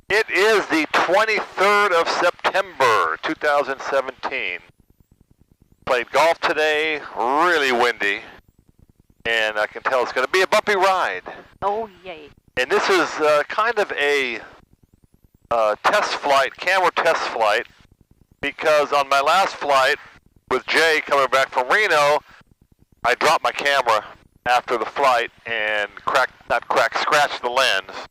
It is the 23rd of September, 2017. Played golf today, really windy, and I can tell it's going to be a bumpy ride. Oh, yay. And this is kind of a test flight, camera test flight, because on my last flight with Jay coming back from Reno, I dropped my camera after the flight and scratched the lens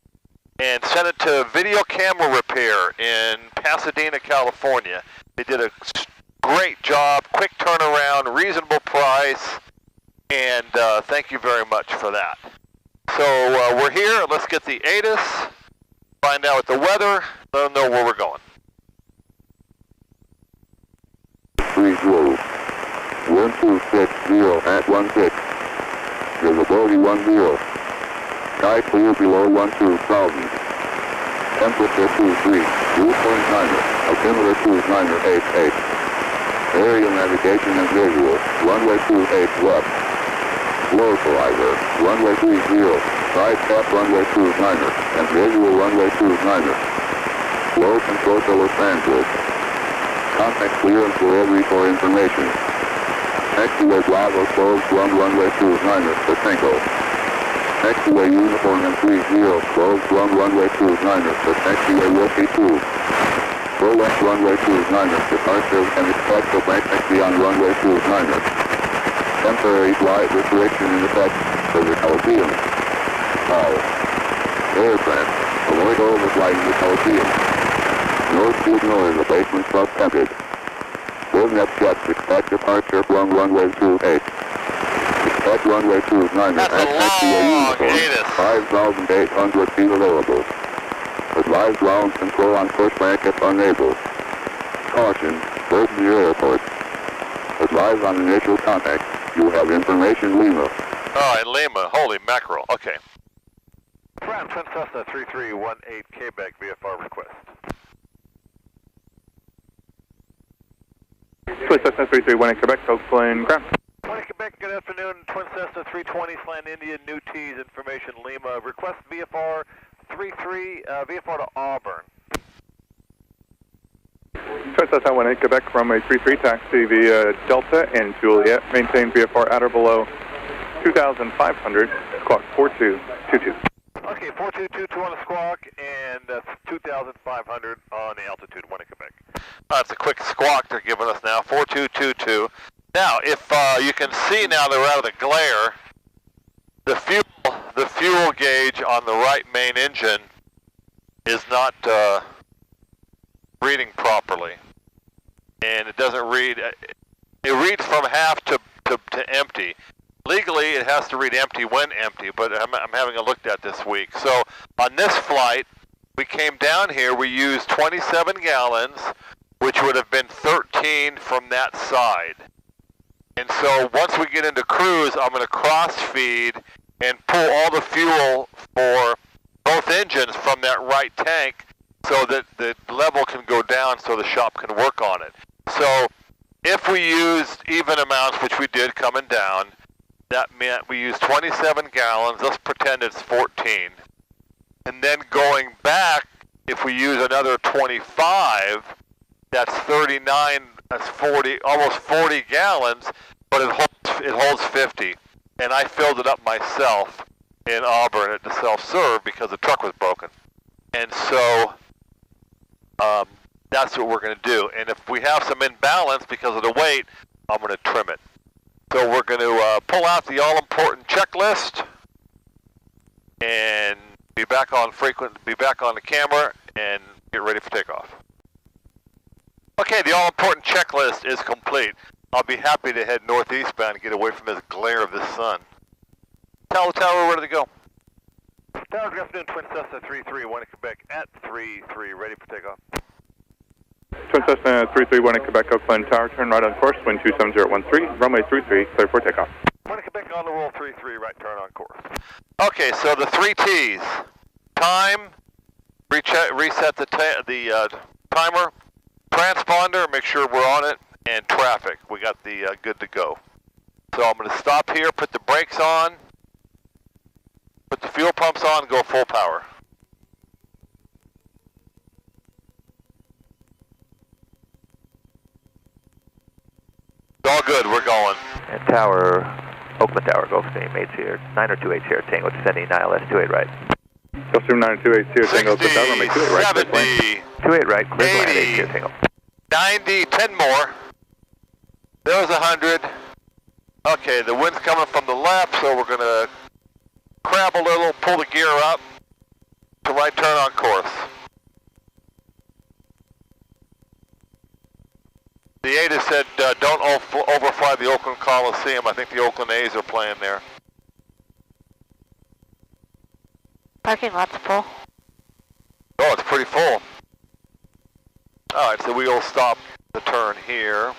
and sent it to Video Camera Repair in Pasadena, California. They did a great job, quick turnaround, reasonable price, and thank you very much for that. So we're here. Let's get the ATIS, find out the weather, let them know where we're going. 30, 1260 at 16. Visibility 10. Sky clear below 12,000. Temperature 23, dew point 9er, altimeter 2988. Area navigation and visual, runway 28 left. Localizer, runway 30, side cap runway 29er, and visual runway 29er. Low control to Los Angeles. Contact clearance delivery for information. Taxiway Bravo closed runway 29er for Tango. Taxiway Uniform and 30 closed runway 29er for Taxiway Whiskey 2. Full left runway 29er departure and expect to bank taxi on runway 29er. Temporary flight restriction in effect for the Coliseum. Foul. Aircraft, avoid overflying the Coliseum. No signal in the basement suspended. Bullnet jets expect departure from runway 28. Expect runway 29 at taxiway Uniform, 5,800 feet available. Advise ground control on pushback if unable. Caution, close the airport. Advise on initial contact. You have information Lima. Oh, in Lima, holy mackerel, okay. Ground Twin Cessna 3318 Quebec VFR request. Twin Cessna 331 Quebec, Oakland, ground. 20 Quebec, good afternoon. Twin Cessna 320, Slant India, New Tees, information Lima. Request VFR 33, VFR to Auburn. Twin Cessna 18 Quebec, runway 33, taxi via Delta and Juliet. Maintain VFR at or below 2,500, squawk 4222. Okay, 4222 on the squawk, and that's 2,500 on the altitude, 1 in Quebec. That's a quick squawk they're giving us now, 4222. Now, if you can see now that we're out of the glare, the fuel gauge on the right main engine is not reading properly, and it doesn't read. It reads from half to empty. Legally, it has to read empty when empty, but I'm having a look at this week. So on this flight, we came down here. We used 27 gallons, which would have been 13 from that side. And so once we get into cruise, I'm going to cross feed and pull all the fuel for both engines from that right tank so that the level can go down so the shop can work on it. So if we used even amounts, which we did coming down, that meant we used 27 gallons. Let's pretend it's 14. And then going back, if we use another 25, that's 39, that's 40, almost 40 gallons, but it holds 50. And I filled it up myself in Auburn at the self-serve because the truck was broken. And so that's what we're going to do. And if we have some imbalance because of the weight, I'm going to trim it. So we're going to pull out the all-important checklist and be back on the camera and get ready for takeoff. Okay, the all-important checklist is complete. I'll be happy to head northeastbound and get away from this glare of this sun. Tower, we're ready to go. Tower, good afternoon, Twin Cessna 331 in Quebec at 33, ready for takeoff. Twin Cessna 331 Quebec, Oakland Tower, turn right on course, wind 27013, runway 33, clear for takeoff. 1 Quebec on the roll, 33, right turn on course. Okay, so the 3 T's. Time, reset the timer, transponder, make sure we're on it, and traffic. We got the good to go. So I'm going to stop here, put the brakes on, put the fuel pumps on, go full power. All good, we're going. And tower, Oakland Tower, Gulfstream 80, 928 Sierra Tango, descending ILS 28 right. Gulfstream 928 Sierra Tango, Oakland Tower, runway 28 right. 70, 28 right, clear to land 8 80, Sierra Tango. 90, 10 more. There's 100. Okay, the wind's coming from the left, so we're gonna crab a little, pull the gear up to right turn on course. The ADA said don't overfly the Oakland Coliseum. I think the Oakland A's are playing there. Parking lot's full. Oh, it's pretty full. All right, so we will stop the turn here.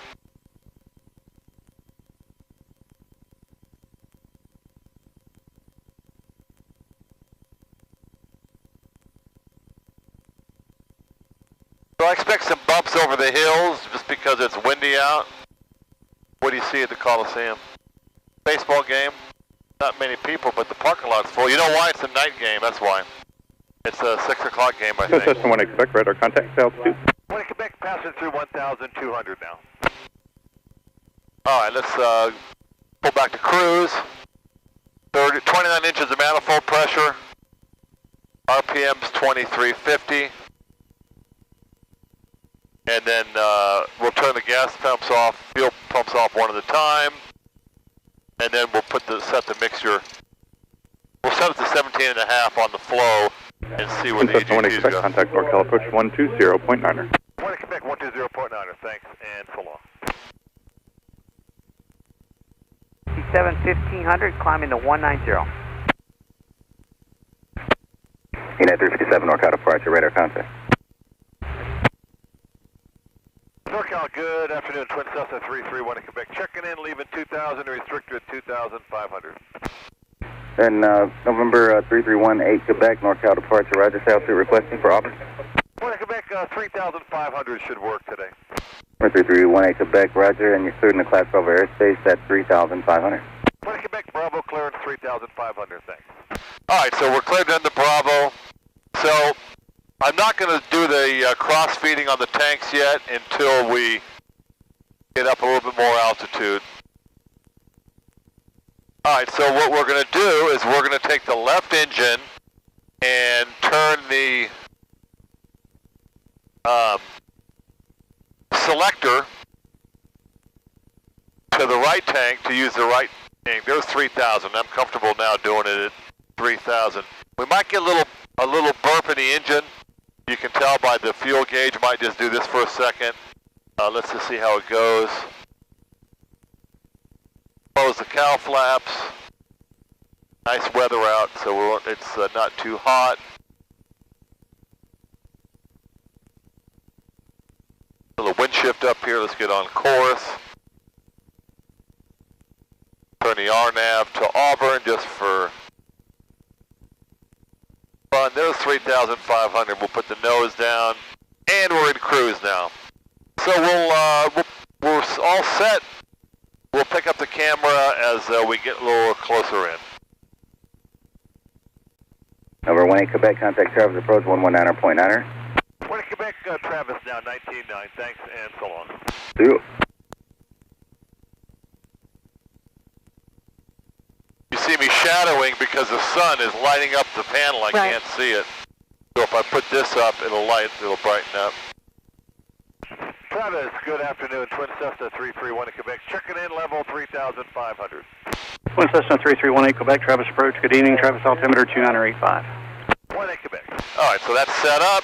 So I expect some bumps over the hills just because it's windy out. What do you see at the Coliseum? Baseball game? Not many people, but the parking lot's full. You know why? It's a night game, that's why. It's a 6 o'clock game, I think. Cessna 1 Quebec, radar contact, altitude. 1 Quebec, passing through 1,200 now. All right, let's pull back to cruise. 29 inches of manifold pressure. RPM's 2350. And then we'll turn the gas pumps off, fuel pumps off one at a time. And then we'll set the mixture. We'll set it to 17.5 on the flow and see where the Cessna 1 EGTs Quebec, go. contact NorCal approach 120.9er. 1 Quebec, 120.9er, thanks, and so long. 1500, climbing to 190. United 357 NorCal departure, radar contact. NorCal, good afternoon, Twin Cessna 331 in Quebec. Checking in, leaving 2,000, restricted 2,500. And November 3318 Quebec, NorCal departure, roger, altitude requesting for Auburn. 1 Quebec, 3,500 should work today. 3318 Quebec, roger, and you're cleared in the Class 12 airspace at 3,500. 1 Quebec, Bravo, clearance 3,500, thanks. All right, so we're cleared into Bravo. So I'm not going to do the cross-feeding on the tanks yet until we get up a little bit more altitude. All right, so what we're going to do is we're going to take the left engine and turn the selector to the right tank to use the right tank. There's 3,000. I'm comfortable now doing it at 3,000. We might get a little burp in the engine. You can tell by the fuel gauge. Might just do this for a second. Let's just see how it goes. Close the cow flaps. Nice weather out, so it's not too hot. A little wind shift up here. Let's get on course. Turn the RNAV to Auburn just for fun. There's 3,500. We'll put the nose down, and we're in cruise now. So we're all set. We'll pick up the camera as we get a little closer in. Over 18 Quebec, contact Travis approach 119.9er. 1 Quebec, Travis now 19.9. Thanks, and so long. See you. You see me shadowing because the sun is lighting up the panel. I Right. can't see it. So if I put this up, it'll brighten up. Travis, good afternoon. Twin Cessna 331 in Quebec. Checking in level 3,500. Twin Cessna 3318 Quebec, Travis approach. Good evening, Travis altimeter 2985. 1 in Quebec. All right, so that's set up.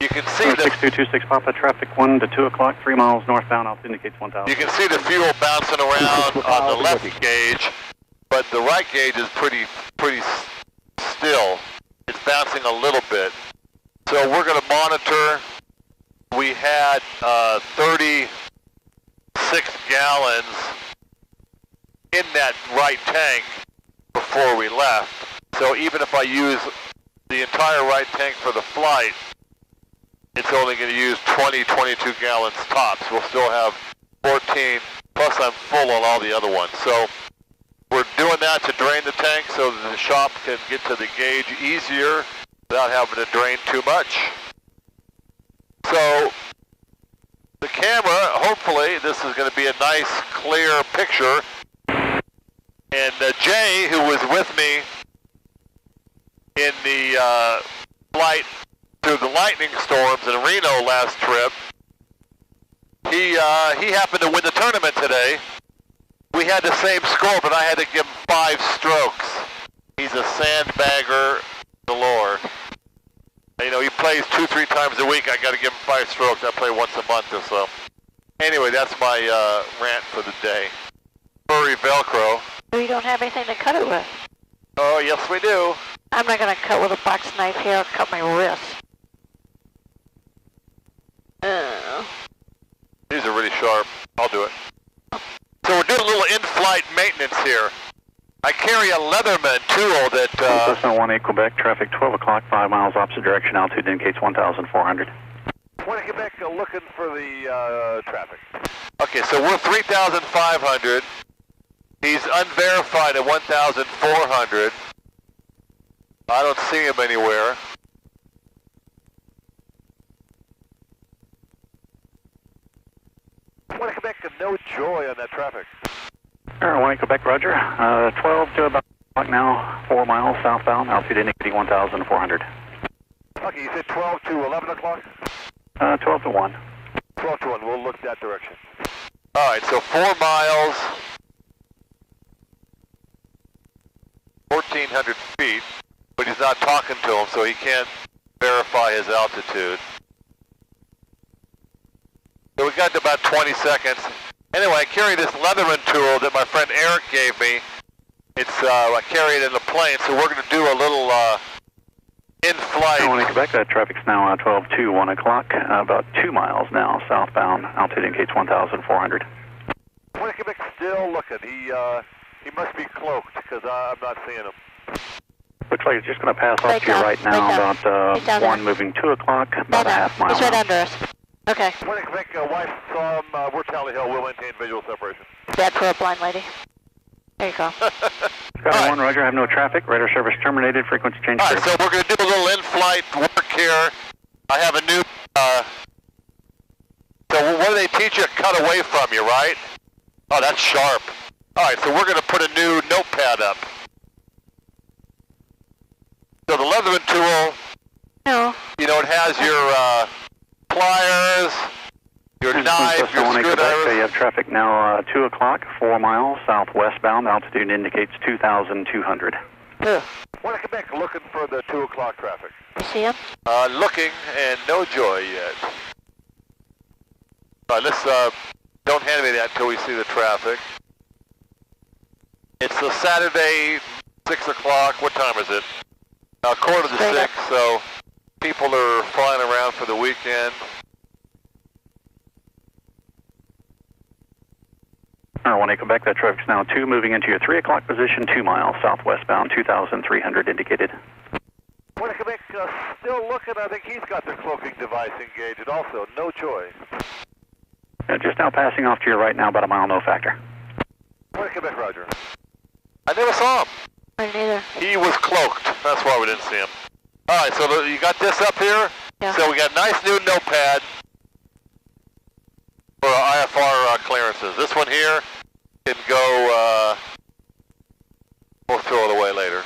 You can see the 6226 Papa, traffic 1 to 2 o'clock, 3 miles northbound, altimeter indicates 1,000. you can see the fuel bouncing around on the left gauge, but the right gauge is pretty still. It's bouncing a little bit. So we're going to monitor. We had 36 gallons in that right tank before we left. So even if I use the entire right tank for the flight, it's only going to use 22 gallons tops. We'll still have 14, plus I'm full on all the other ones. So we're doing that to drain the tank so that the shop can get to the gauge easier without having to drain too much. So the camera, hopefully, this is going to be a nice, clear picture. And Jay, who was with me in the flight through the lightning storms in Reno last trip, he happened to win the tournament today. We had the same score, but I had to give him 5 strokes. He's a sandbagger galore. You know, he plays 2-3 times a week. I got to give him 5 strokes. I play once a month or so. Anyway, that's my rant for the day. Furry Velcro. We don't have anything to cut it with. Oh, yes we do. I'm not going to cut with a box knife here. I'll cut my wrist. These are really sharp. I'll do it. So we're doing a little in-flight maintenance here. I carry a Leatherman tool that... Cessna 18 Quebec, traffic 12 o'clock, 5 miles opposite direction, altitude indicates 1,400. 20 Quebec, looking for the traffic. Okay, so we're 3,500. He's unverified at 1,400. I don't see him anywhere. Want to Quebec, no joy on that traffic. Air 18 Quebec, roger. 12 to about now, 4 miles southbound, altitude indicating 1,400. Okay, you said 12 to 11 o'clock? 12 to 1. 12 to 1, we'll look that direction. All right, so 4 miles, 1,400 feet, but he's not talking to him, so he can't verify his altitude. So we got to about 20 seconds. Anyway, I carry this Leatherman tool that my friend Eric gave me. It's I carry it in the plane, so we're going to do a little in-flight. 18 Quebec, traffic's now 12 to 1 o'clock, about 2 miles now southbound, altitude indicates 1,400. 20 Quebec still looking. He must be cloaked because I'm not seeing him. Looks like it's just going to pass off to you right now, about 1 moving 2 o'clock, about a half mile. He's right under us. Okay. 20 Quebec, wife saw him. We're Tally Hill. We'll maintain visual separation. Bad for a blind lady. There you go. Got 1, roger. I have no traffic. Radar service terminated. Frequency change. All right, so we're going to do a little in-flight work here. I have a new... so what do they teach you? Cut away from you, right? Oh, that's sharp. All right, so we're going to put a new notepad up. So the Leatherman tool, you know, it has your pliers, your knife, your screwdriver. You have traffic now 2 o'clock, 4 miles southwestbound. Altitude indicates 2,200. Want to come back looking for the 2 o'clock traffic. You see him? Looking and no joy yet. All right, let's, don't hand me that until we see the traffic. It's a Saturday, 6 o'clock. What time is it? 5:45, so people are flying around for the weekend. Air 18 Quebec, that traffic's now 2, moving into your 3 o'clock position, 2 miles southwestbound, 2,300 indicated. 20 Quebec, still looking. I think he's got the cloaking device engaged also. No joy. Just now passing off to your right now, about a mile, no factor. 20 Quebec, roger. I never saw him. I didn't either. He was cloaked. That's why we didn't see him. All right, so you got this up here? Yeah. So we got a nice new notepad for IFR clearances. This one here can go, we'll throw it away later.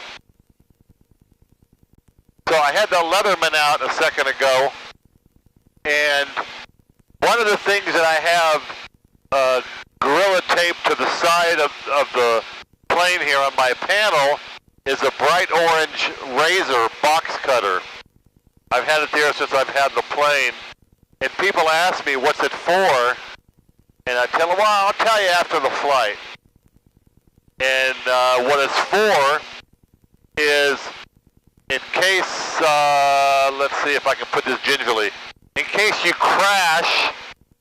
So I had the Leatherman out a second ago, and one of the things that I have Gorilla taped to the side of the plane here on my panel is a bright orange razor box cutter. I've had it there since I've had the plane, and people ask me what's it for, and I tell them, well, I'll tell you after the flight. And what it's for is in case, let's see if I can put this gingerly, in case you crash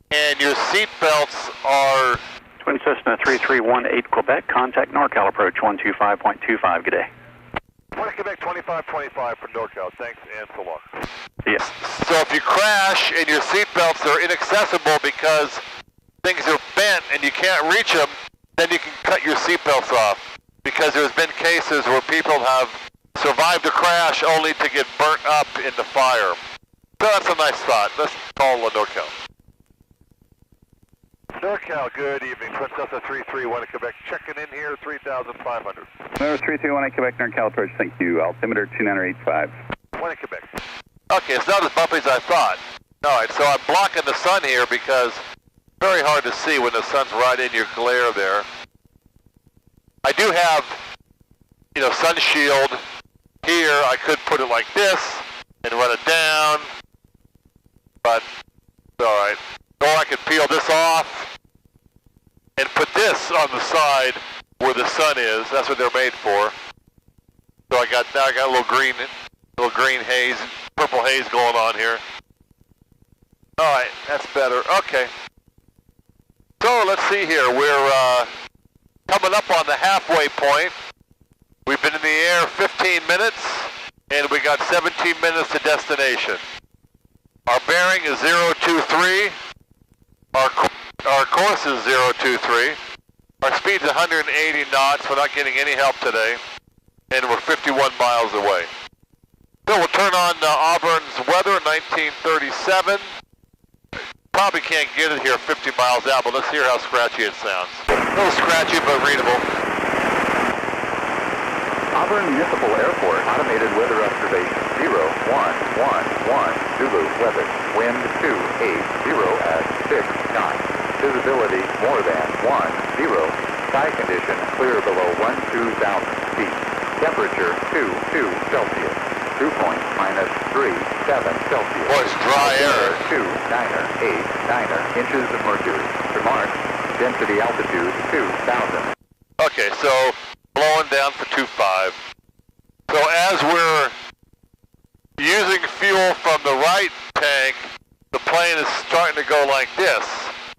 and your seat belts are... Twin Cessna 3318 Quebec, contact NorCal approach 125.25, good day. 20 Quebec 2525 for NorCal, thanks and so long. Yes. So if you crash and your seat belts are inaccessible because things are bent and you can't reach them, then you can cut your seat belts off. Because there's been cases where people have survived a crash only to get burnt up in the fire. So that's a nice thought. Let's call NorCal. NorCal, good evening. Twin Cessna 331 Quebec, checking in here, 3,500. Number 331 Quebec, NorCal approach, thank you. Altimeter 2985. 20 Quebec. Okay, it's not as bumpy as I thought. Alright, so I'm blocking the sun here because it's very hard to see when the sun's right in your glare there. I do have, you know, sun shield here. I could put it like this and run it down, but it's alright. Or I could peel this off and put this on the side where the sun is. That's what they're made for. So now I got a little green haze, purple haze going on here. All right, that's better. Okay. So let's see here. We're coming up on the halfway point. We've been in the air 15 minutes, and we got 17 minutes to destination. Our bearing is 023. Our course is 023. Our speed's 180 knots. We're not getting any help today, and we're 51 miles away. So we'll turn on Auburn's weather, 1937. Probably can't get it here 50 miles out, but let's hear how scratchy it sounds. A little scratchy, but readable. Auburn Municipal Airport, automated weather observation 0111 Zulu weather, wind 280 at 6 knots, visibility more than 10, sky condition clear below 12,000 feet, temperature 22 Celsius, dew point -37 Celsius. Boy, it's dry air. 2989 inches of mercury. Remarks, density altitude 2,000. Okay, so blowing down for 2.5. So as we're using fuel from the right tank, the plane is starting to go like this.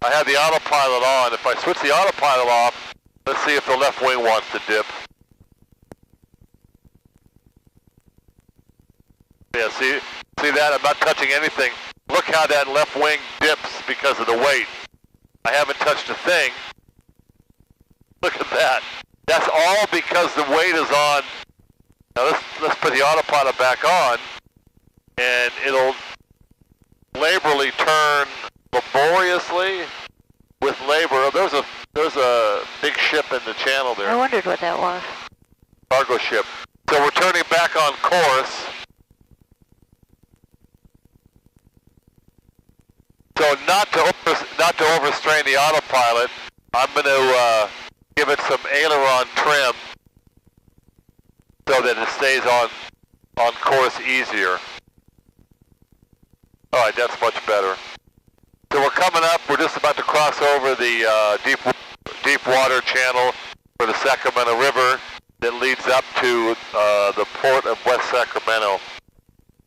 I have the autopilot on. If I switch the autopilot off, let's see if the left wing wants to dip. Yeah, see that? I'm not touching anything. Look how that left wing dips because of the weight. I haven't touched a thing. Look at that. That's all because the weight is on. Now let's put the autopilot back on, and it'll laboriously turn laboriously with labor. There's a big ship in the channel there. I wondered what that was. Cargo ship. So we're turning back on course. So not to overstrain the autopilot, I'm going to give it some aileron trim so that it stays on course easier. All right, that's much better. So we're coming up. We're just about to cross over the deep water channel for the Sacramento River that leads up to the port of West Sacramento.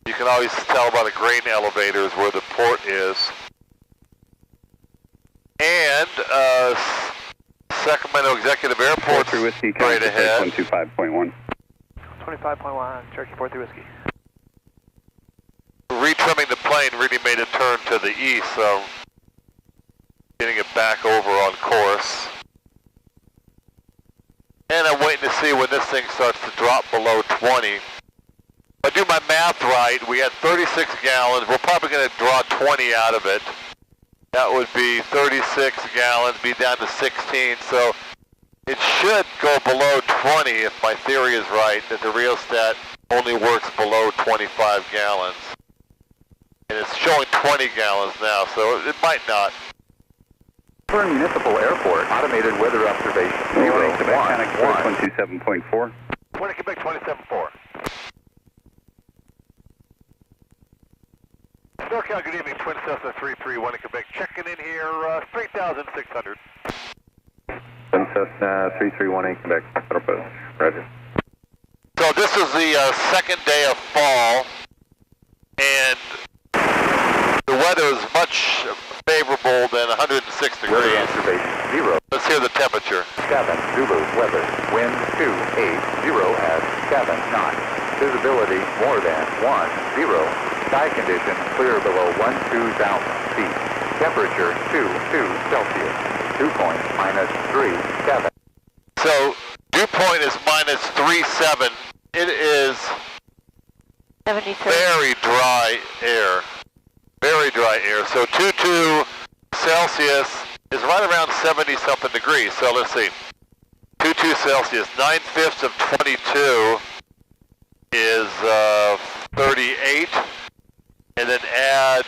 You can always tell by the grain elevators where the port is. And Sacramento Executive Airport right ahead. 125.1. 25.1, Cherokee 43 Whiskey. Retrimming the plane really made it turn to the east, so getting it back over on course. And I'm waiting to see when this thing starts to drop below 20. If I do my math right, we had 36 gallons. We're probably going to draw 20 out of it. That would be 36 gallons, be down to 16. So it should go below 20 if my theory is right, that the rheostat only works below 25 gallons. And it's showing 20 gallons now, so it might not. Auburn Municipal Airport, automated weather observation 127.4. 20 Quebec 27.4. NorCal, good evening. Twin Cessna 331 in Quebec. Checking in here, 3,600. Twin Cessna 331 Quebec, Roger. So this is the second day of fall, and the weather is much favorable than 106 Weather degrees. observation 0. Let's hear the temperature. 7 Zulu weather, wind 280 at 7 knots, visibility more than 10, sky condition clear below 12,000 feet, temperature 22 Celsius, dew point -37. So dew point is -37. It is 73. very dry air. Very dry air. So 22 Celsius is right around 70-something degrees. So let's see. 22 Celsius, 9/5 of 22 is 38. And then add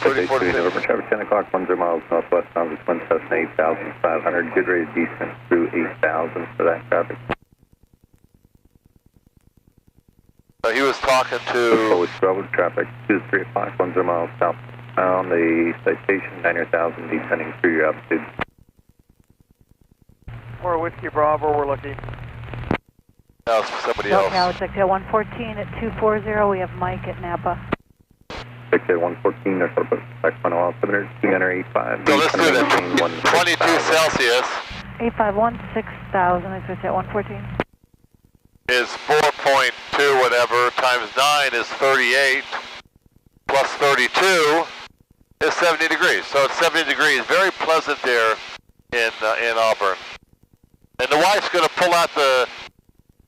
34 to November traffic 10 o'clock, 10 miles northwest, Congress wind Cessna 8500, good rate of descent through 8000 for that traffic. He was talking to... Polish Bravo traffic, 23 o'clock, 10 miles south on the citation, 9000, descending through your altitude. We're Whiskey Bravo, we're looking. Now it's somebody else. Now it's exit 114 at 240, we have Mike at Napa. Exit 114, or Sacramento altimeter, 2985. So let's do that. 22 Celsius 8516,000, exit at 114. is 4.2 whatever times 9 is 38 plus 32 is 70 degrees. So it's 70 degrees. Very pleasant there in Auburn. And the wife's going to pull out the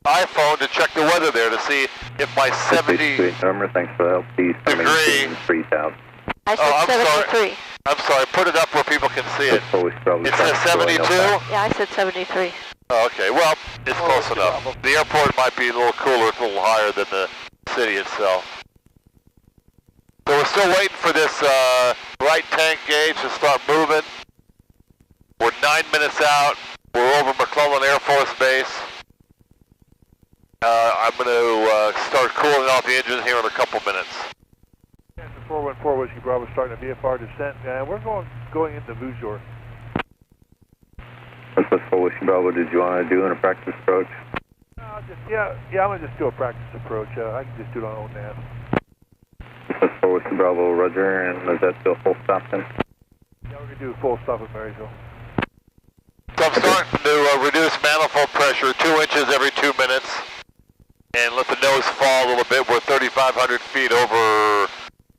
iPhone to check the weather there to see if my 70 November, thanks for the help. degree. 3000. I said 73. I'm sorry. Put it up where people can see it. It says 72? Yeah, I said 73. Oh, okay, well, it's close enough. The airport might be a little cooler, it's a little higher than the city itself. So we're still waiting for this right tank gauge to start moving. We're 9 minutes out. We're over McClellan Air Force Base. I'm going to start cooling off the engine here in a couple minutes. 414 Whiskey Bravo starting a VFR descent. We're going into Vujor. That's Whiskey Bravo, did you want to do in a practice approach? Yeah, I'm going to just do a practice approach. I can just do it on own nav. That's Whiskey Bravo, roger, and is that still full stop then? Yeah, we're going to do a full stop at Marysville. So I'm starting to reduce manifold pressure 2 inches every 2 minutes and let the nose fall a little bit. We're 3,500 feet over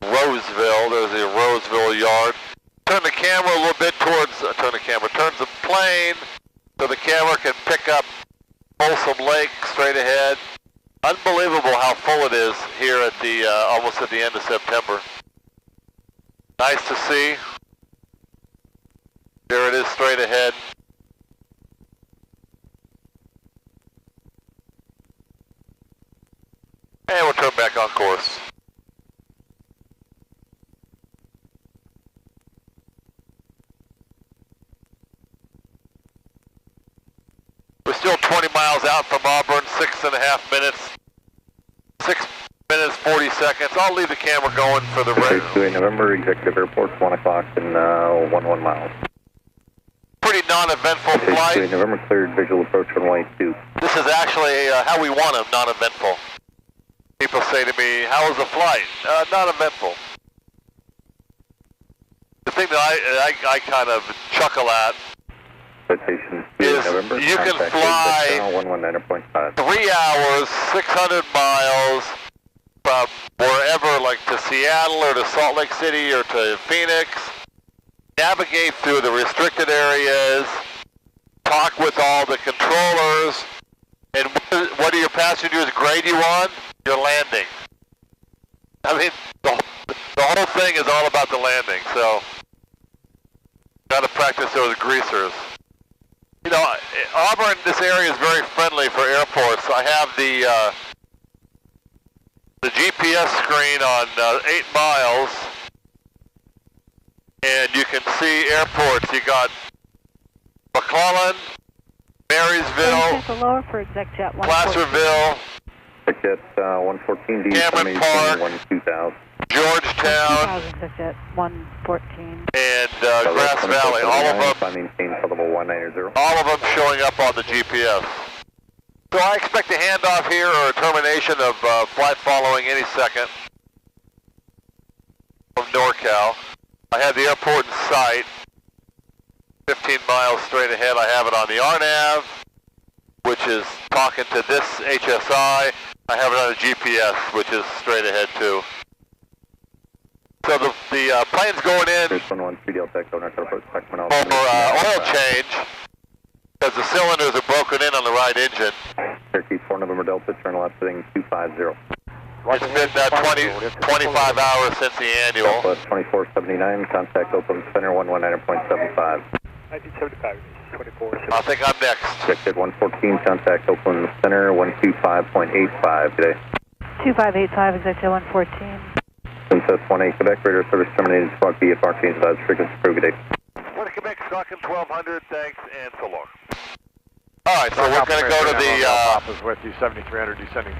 Roseville. There's the Roseville yard. Turn the camera a little bit towards, turn the plane so the camera can pick up Folsom Lake straight ahead. Unbelievable how full it is here at the, almost at the end of September. Nice to see. There it is straight ahead. And we'll turn back on course. We're still 20 miles out from Auburn, 6.5 minutes. 6 minutes, 40 seconds. I'll leave the camera going for the rest. November, Executive Airport, 1 o'clock and 11 miles. Pretty non-eventful flight. November cleared, visual approach runway 2. This is actually how we want them, non-eventful. People say to me, how was the flight? Non-eventful. The thing that I kind of chuckle at is November, you can fly 3 hours, 600 miles from wherever, like to Seattle or to Salt Lake City or to Phoenix, navigate through the restricted areas, talk with all the controllers, and what do your passengers grade you on? Your landing. I mean, the whole thing is all about the landing, so got to practice those greasers. You know, Auburn, this area is very friendly for airports. I have the GPS screen on 8 miles, and you can see airports. You got McClellan, Marysville, Placerville, Jet 114D, Cameron Park, 2000. Georgetown, 114. and Grass Valley. All of them showing up on the GPS. So I expect a handoff here or a termination of flight following any second from NorCal. I have the airport in sight. 15 miles straight ahead. I have it on the RNAV, which is talking to this HSI. I have it on a GPS, which is straight ahead too. So the plane's going in for oil change because the cylinders are broken in on the right engine. Cherokee 4 November Delta, turn left heading 250. It's been 25 hours since the annual. Plus 2479, contact Oakland Center 119.75. 1975, 24. I think I'm next. Check at 114, contact Oakland Center, 125.85 today. 2585, exactly 114. Princess 18, Quebec, radar service terminated, squawk VFR, change loud frequency, crew, good day. What Quebec, Squawking 1200, thanks, and so long. Alright, so we're going to go to the, is with you, 7300 descending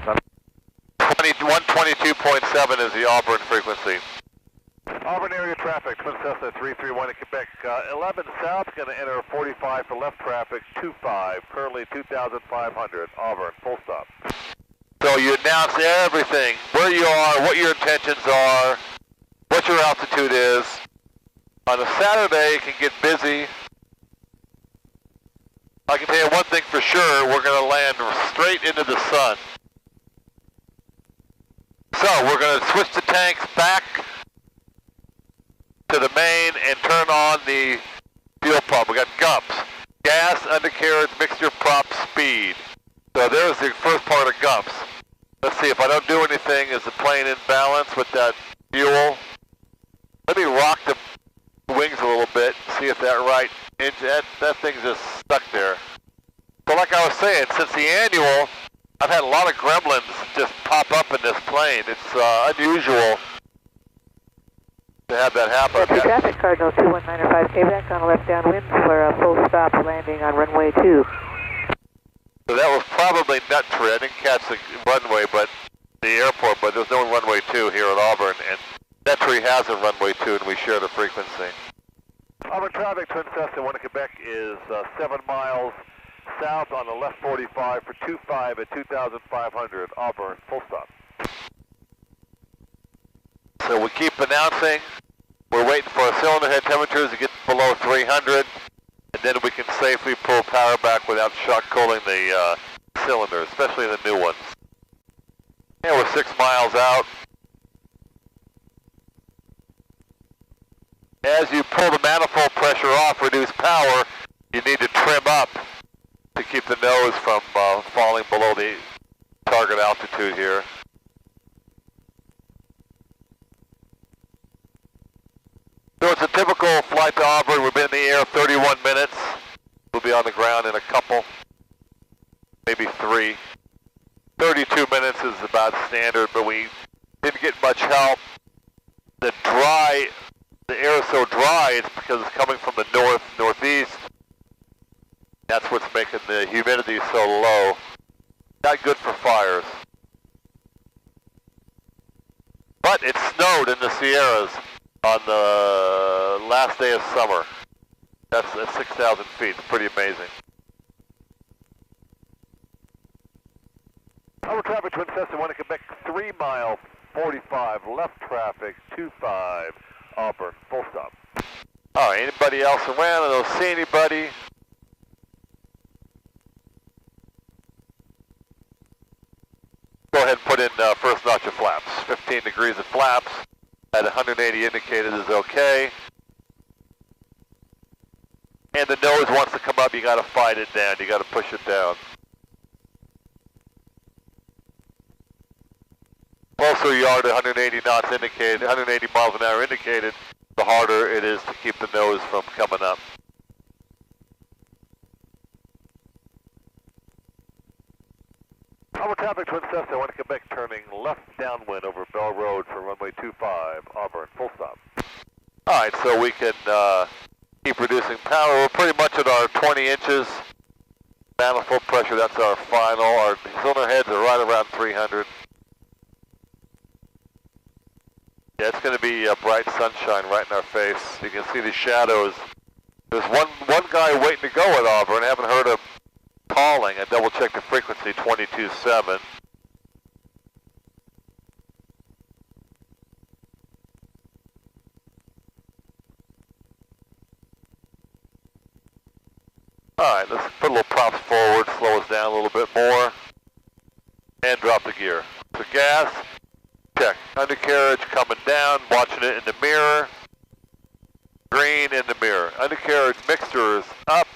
122.7 is the Auburn frequency. Auburn area traffic, Twin Cessna 331 in Quebec, 11 south, going to enter 45 for left traffic, 25, currently 2,500, Auburn, full stop. So you announce everything, where you are, what your intentions are, what your altitude is. On a Saturday, it can get busy. I can tell you one thing for sure, we're going to land straight into the sun. So we're going to switch the tanks back to the main and turn on the fuel pump. We got GUPS, gas, undercarriage, mixture, prop, speed. So there's the first part of GUPS. Let's see, if I don't do anything, is the plane in balance with that fuel? Let me rock the wings a little bit, see if that right engine, that thing's just stuck there. So like I was saying, since the annual, I've had a lot of gremlins just pop up in this plane. It's unusual to have that happen. Traffic, Cardinal 2195, back on a left downwind for a full stop landing on runway 2. So that was probably Nut-Tree. I didn't catch the runway, but the airport, but there's no runway 2 here at Auburn, and Nut-Tree has a runway 2, and we share the frequency. Auburn traffic, Twin Cessna 1 in Quebec is 7 miles south on the left 45 for 25 at 2,500, Auburn, full stop. So we keep announcing, we're waiting for our cylinder head temperatures to get below 300, and then we can safely pull power back without shock cooling the cylinder, especially the new ones. And we're 6 miles out. As you pull the manifold pressure off, reduce power, you need to trim up to keep the nose from falling below the target altitude here. So it's a typical flight to Auburn. We've been in the air 31 minutes. We'll be on the ground in a couple, maybe 3. 32 minutes is about standard, but we didn't get much help. The air is so dry, it's because it's coming from the northeast. That's what's making the humidity so low. Not good for fires. But it snowed in the Sierras on the last day of summer. That's at 6,000 feet. It's pretty amazing. Auburn traffic, Twin Cessna 1 in Quebec, 3 mile, 45, left traffic, 25, Auburn, full stop. All right, anybody else around? I don't see anybody. Go ahead and put in first notch of flaps. 15 degrees of flaps at 180 indicated is okay. And the nose wants to come up, you got to fight it down. You got to push it down. Closer you are to 180 knots indicated, 180 miles an hour indicated, the harder it is to keep the nose from coming up. Auburn traffic, Twin Cessna 1 in Quebec, turning left downwind over Bell Road for runway 25, Auburn, full stop. All right, so we can keep reducing power. We're pretty much at our 20 inches manifold pressure. That's our final. Our cylinder heads are right around 300. Yeah, it's going to be bright sunshine right in our face. You can see the shadows. There's one guy waiting to go at Auburn. I haven't heard him calling. I double-checked the frequency, 22.7. All right, let's put a little props forward, slow us down a little bit more, and drop the gear. So gas, check. Undercarriage coming down, watching it in the mirror. Green in the mirror. Undercarriage mixture is up,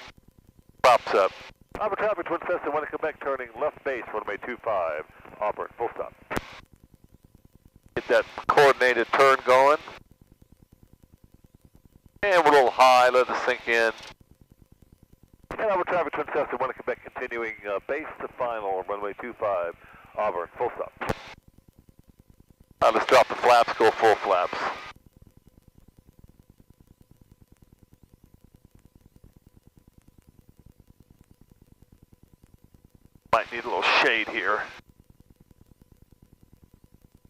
props up. Auburn traffic, Twin Cessna 1 in Quebec, turning left base, runway 25, Auburn, full stop. Get that coordinated turn going. And we're a little high, let it sink in. And Auburn traffic, Twin Cessna 1 Quebec, continuing base to final, runway 25, Auburn, full stop. Let's drop the flaps, go full flaps. Might need a little shade here.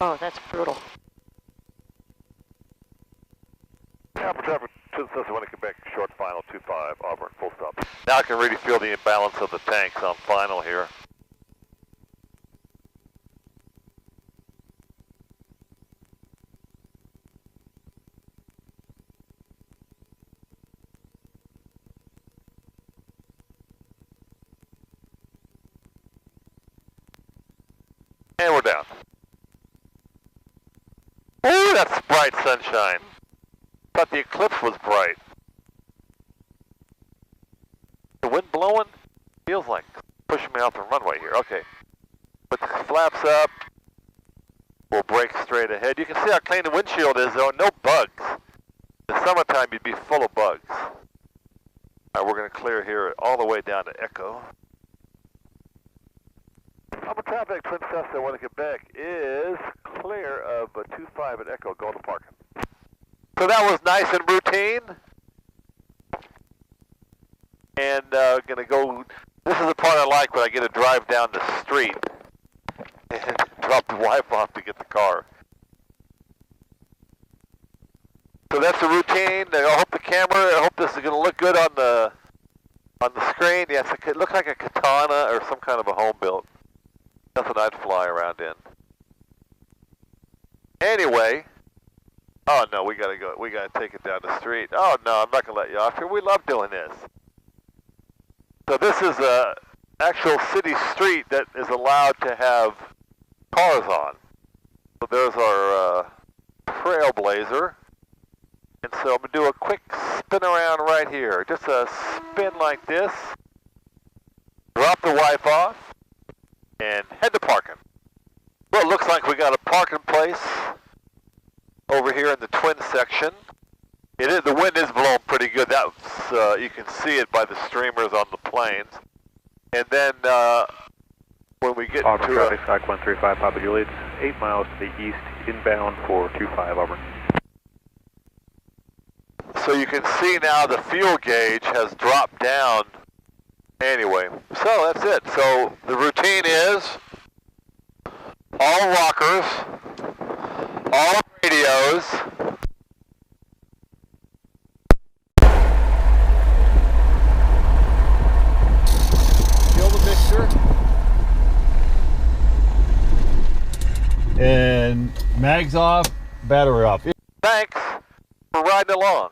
Oh, that's brutal. Auburn traffic, Twin Cessna 1 Quebec, short final 25, Auburn, full stop. Now I can really feel the imbalance of the tanks on final here. And we're down. Ooh, that's bright sunshine. Thought the eclipse was bright. The wind blowing? Feels like pushing me off the runway here. Okay. Put the flaps up. We'll brake straight ahead. You can see how clean the windshield is though. No bugs. In the summertime you'd be full of bugs. Alright, we're going to clear here all the way down to Echo. Auburn traffic, Twin Cessna 1 Quebec is clear of 25 at Echo, go to parking. So that was nice and routine. And gonna go, this is the part I like when I get to drive down the street and drop the wife off to get the car. So that's the routine. I hope the camera, I hope this is gonna look good on the screen. Yes, it looks like a Katana or some kind of a home built. Nothing I'd fly around in. Anyway, oh no, we gotta go. We gotta take it down the street. Oh no, I'm not gonna let you off here. We love doing this. So this is a actual city street that is allowed to have cars on. So there's our Trailblazer. And so I'm gonna do a quick spin around right here. Just a spin like this. Drop the wife off. And head to parking. Well, it looks like we got a parking place over here in the twin section. It is, the wind is blowing pretty good. That's you can see it by the streamers on the planes. And then when we get Auburn to traffic, Stock 135, Papa Juliet, 8 miles to the east, inbound for 25 Auburn. so you can see now the fuel gauge has dropped down. Anyway, so that's it. So the routine is all rockers, all radios, Fill the mixture. And mags off, battery off. thanks for riding along.